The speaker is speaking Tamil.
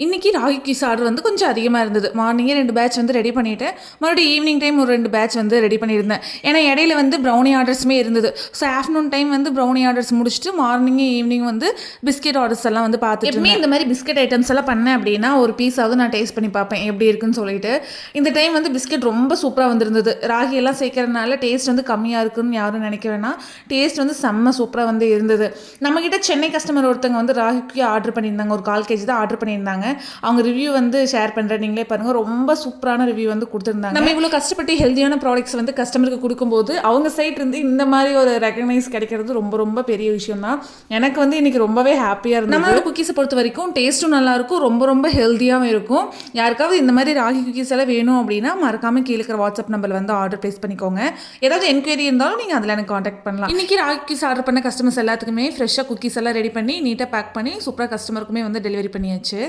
இன்னைக்கு ராகி குக்கீஸ் ஆர்டர் வந்து கொஞ்சம் அதிகமாக இருந்தது. மார்னிங்கே 2 பேட்ச் வந்து ரெடி பண்ணிட்டேன். மறுபடியும் ஈவினிங் டைம் ஒரு 2 பேட்ச் வந்து ரெடி பண்ணியிருந்தேன். ஏன்னா இடையில வந்து ப்ரௌனி ஆர்டர்ஸுமே இருந்தது. ஸோ ஆஃப்டர்நூன் டைம் வந்து ப்ரௌனி ஆர்டர்ஸ் முடிச்சுட்டு மார்னிங்கும் ஈவினிங் வந்து பிஸ்கெட் ஆர்டர்ஸ் எல்லாம் வந்து பார்த்துட்டு எப்பவுமே இந்த மாதிரி பிஸ்கெட் ஐட்டம்ஸ் எல்லாம் பண்ணேன் அப்படின்னா ஒரு பீஸாவது நான் டேஸ்ட் பண்ணி பார்ப்பேன் எப்படி இருக்குன்னு சொல்லிட்டு. இந்த டைம் வந்து பிஸ்கெட் ரொம்ப சூப்பராக வந்திருந்தது. ராகி எல்லாம் சேர்க்கறதுனால டேஸ்ட் வந்து கம்மியாக இருக்குன்னு யாரும் நினைக்க வேணாம். டேஸ்ட் வந்து செம்ம சூப்பராக வந்து இருந்தது. நம்மக்கிட்ட சென்னை கஸ்டமர் ஒருத்தங்க வந்து ராகி குக்கி ஆர்டர் பண்ணியிருந்தாங்க. ஒரு 1/4 kg தான் ஆர்டர் பண்ணியிருந்தாங்க. அவங்க ரிவ்யூ வந்து ஷேர் பண்ணுறேன், நீங்களே பாருங்கள். ரொம்ப சூப்பரான ரிவ்யூ வந்து கொடுத்துருந்தாங்க. நம்ம இவ்வளோ கஷ்டப்பட்டு ஹெல்த்தியான ப்ராடக்ட்ஸ் வந்து கஸ்டமருக்கு கொடுக்கும்போது அவங்க சைட் இருந்து இந்த மாதிரி ஒரு ரெகனைஸ் கிடைக்கிறது ரொம்ப ரொம்ப பெரிய விஷயம் தான். எனக்கு வந்து இன்னைக்கு ரொம்பவே ஹாப்பியாக இருந்தது. நம்மளோட குக்கீஸை பொறுத்த வரைக்கும் டேஸ்ட்டும் நல்லாயிருக்கும், ரொம்ப ரொம்ப ஹெல்த்தியாகவும் இருக்கும். யாருக்காவது இந்த மாதிரி ராகி குக்கீஸ் எல்லாம் வேணும் அப்படின்னா மறக்காமல் கீழே இருக்கிற வாட்ஸ்அப் நம்பரில் வந்து ஆர்டர் ப்ளேஸ் பண்ணிக்கோங்க. ஏதாவது என்கொயரி இருந்தாலும் நீங்கள் அதில் எனக்கு காண்டாக்ட் பண்ணலாம். இன்னைக்கு ராகி குக்கீஸ் ஆர்டர் பண்ண கஸ்டமர்ஸ் எல்லாத்துக்குமே ஃப்ரெஷ்ஷாக குக்கீஸ் எல்லாம் ரெடி பண்ணி நீட்டாக பேக் பண்ணி சூப்பராக கஸ்டமருக்குமே வந்து டெலிவரி பண்ணியாச்சு.